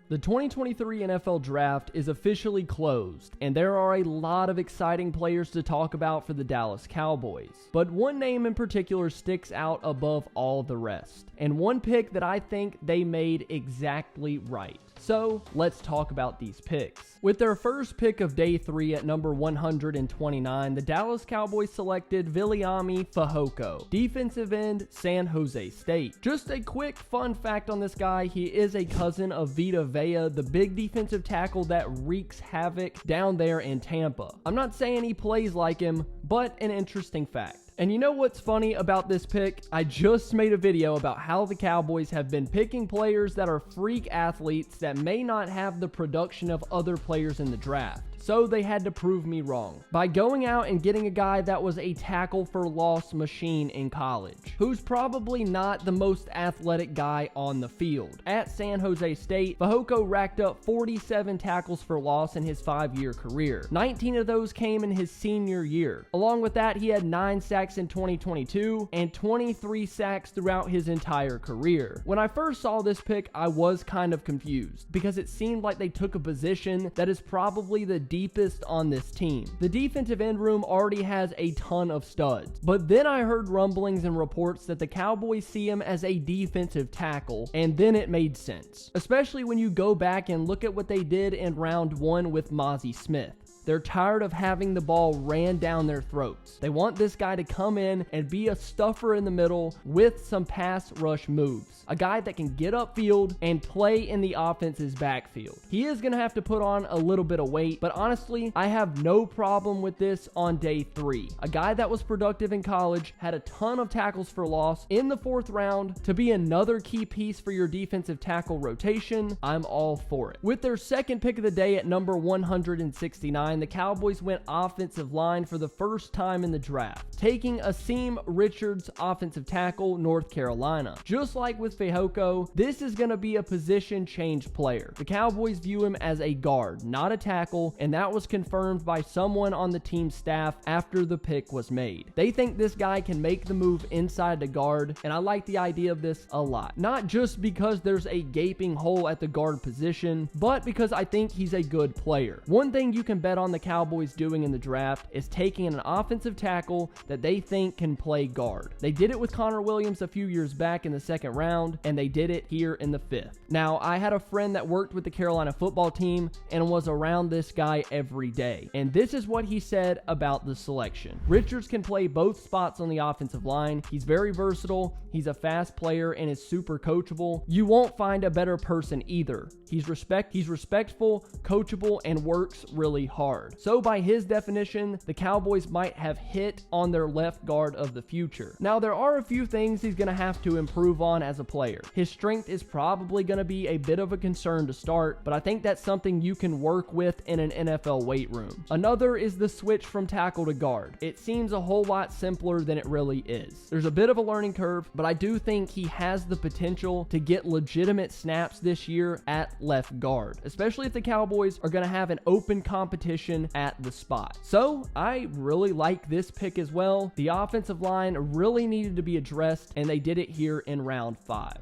The 2023 NFL Draft is officially closed, and there are a lot of exciting players to talk about for the Dallas Cowboys. But one name in particular sticks out above all the rest, and one pick that I think they made exactly right. So let's talk about these picks. With their first pick of day 3 at number 129, the Dallas Cowboys selected Viliami Fohoko, defensive end, San Jose State. Just a quick fun fact on this guy, he is a cousin of Vita Vea, the big defensive tackle that wreaks havoc down there in Tampa. I'm not saying he plays like him, but an interesting fact. And you know what's funny about this pick? I just made a video about how the Cowboys have been picking players that are freak athletes that may not have the production of other players in the draft. So they had to prove me wrong by going out and getting a guy that was a tackle for loss machine in college, who's probably not the most athletic guy on the field. At San Jose State, Fehoko racked up 47 tackles for loss in his 5-year career. 19 of those came in his senior year. Along with that, he had 9 sacks in 2022 and 23 sacks throughout his entire career. When I first saw this pick, I was kind of confused because it seemed like they took a position that is probably the deepest on this team. The defensive end room already has a ton of studs, but then I heard rumblings and reports that the Cowboys see him as a defensive tackle, and then it made sense, especially when you go back and look at what they did in round 1 with Mazi Smith. They're tired of having the ball ran down their throats. They want this guy to come in and be a stuffer in the middle with some pass rush moves. A guy that can get upfield and play in the offense's backfield. He is going to have to put on a little bit of weight, but honestly, I have no problem with this on day 3. A guy that was productive in college, had a ton of tackles for loss in the 4th round to be another key piece for your defensive tackle rotation. I'm all for it. With their second pick of the day at number 169, the Cowboys went offensive line for the first time in the draft, taking Asim Richards, offensive tackle, North Carolina. Just like with Fehoko, this is going to be a position change player. The Cowboys view him as a guard, not a tackle, and that was confirmed by someone on the team staff after the pick was made. They think this guy can make the move inside the guard, and I like the idea of this a lot. Not just because there's a gaping hole at the guard position, but because I think he's a good player. One thing you can bet on the Cowboys doing in the draft is taking an offensive tackle that they think can play guard. They did it with Connor Williams a few years back in the 2nd round, and they did it here in the 5th. Now, I had a friend that worked with the Carolina football team and was around this guy every day, and this is what he said about the selection. Richards can play both spots on the offensive line. He's very versatile. He's a fast player and is super coachable. You won't find a better person either. He's respectful, coachable, and works really hard. So by his definition, the Cowboys might have hit on their left guard of the future. Now, there are a few things he's going to have to improve on as a player. His strength is probably going to be a bit of a concern to start, but I think that's something you can work with in an NFL weight room. Another is the switch from tackle to guard. It seems a whole lot simpler than it really is. There's a bit of a learning curve, but I do think he has the potential to get legitimate snaps this year at left guard, especially if the Cowboys are going to have an open competition at the spot. So I really like this pick as well. The offensive line really needed to be addressed, and they did it here in round 5.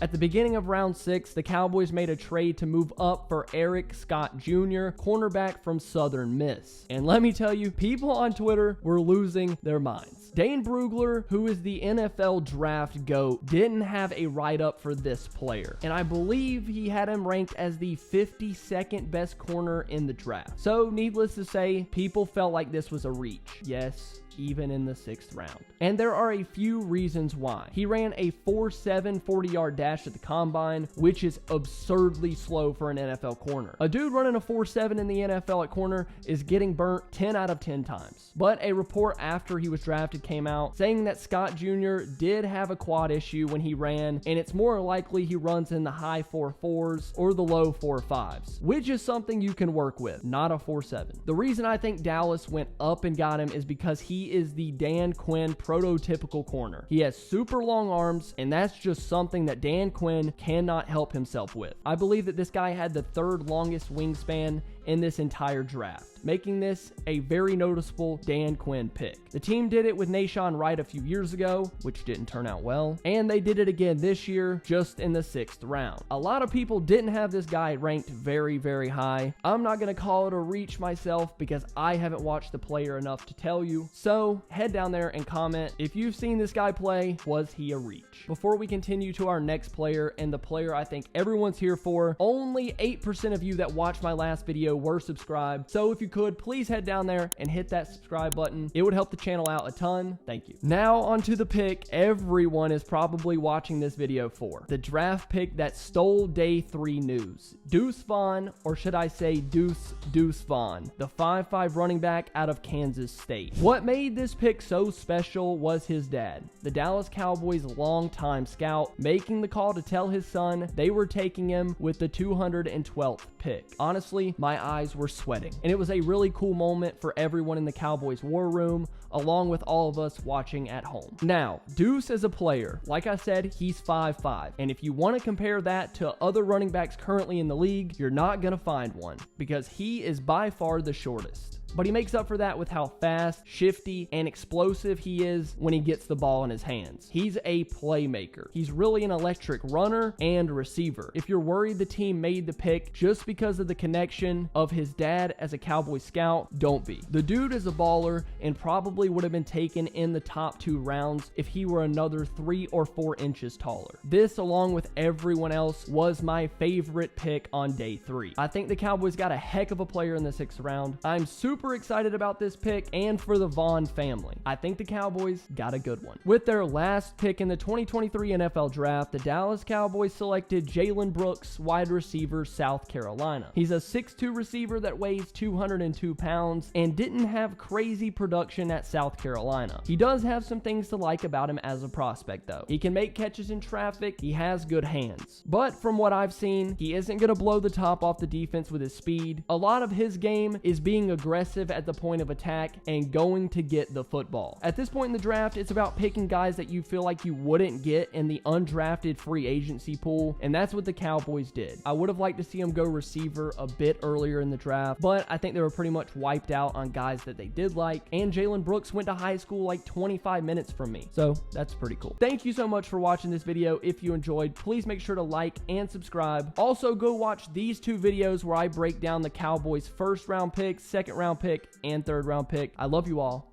At the beginning of round 6, the Cowboys made a trade to move up for Eric Scott Jr., cornerback from Southern Miss. And let me tell you, people on Twitter were losing their minds. Dane Brugler, who is the NFL draft GOAT, didn't have a write-up for this player, and I believe he had him ranked as the 52nd best corner in the draft. So needless to say, people felt like this was a reach. Yes, even in the 6th round. And there are a few reasons why. He ran a 4.7 40-yard dash at the combine, which is absurdly slow for an NFL corner. A dude running a 4.7 in the NFL at corner is getting burnt 10 out of 10 times. But a report after he was drafted came out saying that Scott Jr. did have a quad issue when he ran, and it's more likely he runs in the high 4.4s or the low 4.5s, which is something you can work with, not a 4.7. The reason I think Dallas went up and got him is because he is the Dan Quinn prototypical corner. He has super long arms, and that's just something that Dan Quinn cannot help himself with. I believe that this guy had the 3rd longest wingspan in this entire draft, making this a very noticeable Dan Quinn pick. The team did it with Nahshon Wright a few years ago, which didn't turn out well, and they did it again this year, just in the 6th round. A lot of people didn't have this guy ranked very, very high. I'm not going to call it a reach myself because I haven't watched the player enough to tell you, so head down there and comment if you've seen this guy play, was he a reach? Before we continue to our next player, and the player I think everyone's here for, only 8% of you that watched my last video were subscribed, so if you could, please head down there and hit that subscribe button. It would help the channel out a ton. Thank you. Now onto the pick everyone is probably watching this video for. The draft pick that stole day 3 news. Deuce Vaughn, or should I say Duece Duece Vaughn, the 5'5" running back out of Kansas State. What made this pick so special was his dad, the Dallas Cowboys' longtime scout, making the call to tell his son they were taking him with the 212th pick. Honestly, my eyes were sweating, and it was a really cool moment for everyone in the Cowboys war room, along with all of us watching at home. Now, Deuce as a player, like I said, he's 5'5", and if you want to compare that to other running backs currently in the league, you're not going to find one, because he is by far the shortest. But he makes up for that with how fast, shifty, and explosive he is when he gets the ball in his hands. He's a playmaker. He's really an electric runner and receiver. If you're worried the team made the pick just because of the connection of his dad as a Cowboy scout, don't be. The dude is a baller and probably would have been taken in the top 2 rounds if he were another 3 or 4 inches taller. This, along with everyone else, was my favorite pick on day 3. I think the Cowboys got a heck of a player in the 6th round. I'm super excited about this pick and for the Vaughn family. I think the Cowboys got a good one. With their last pick in the 2023 NFL Draft, the Dallas Cowboys selected Jalen Brooks, wide receiver, South Carolina. He's a 6'2" receiver that weighs 202 pounds and didn't have crazy production at South Carolina. He does have some things to like about him as a prospect though. He can make catches in traffic, he has good hands. But from what I've seen, he isn't going to blow the top off the defense with his speed. A lot of his game is being aggressive at the point of attack and going to get the football. At this point in the draft, it's about picking guys that you feel like you wouldn't get in the undrafted free agency pool, and that's what the Cowboys did. I would have liked to see him go receiver a bit earlier in the draft, but I think they were pretty much wiped out on guys that they did like, and Jalen Brooks went to high school like 25 minutes from me, so that's pretty cool. Thank you so much for watching this video. If you enjoyed, please make sure to like and subscribe. Also, go watch these 2 videos where I break down the Cowboys' 1st round pick, 2nd round pick, and 3rd round pick. I love you all.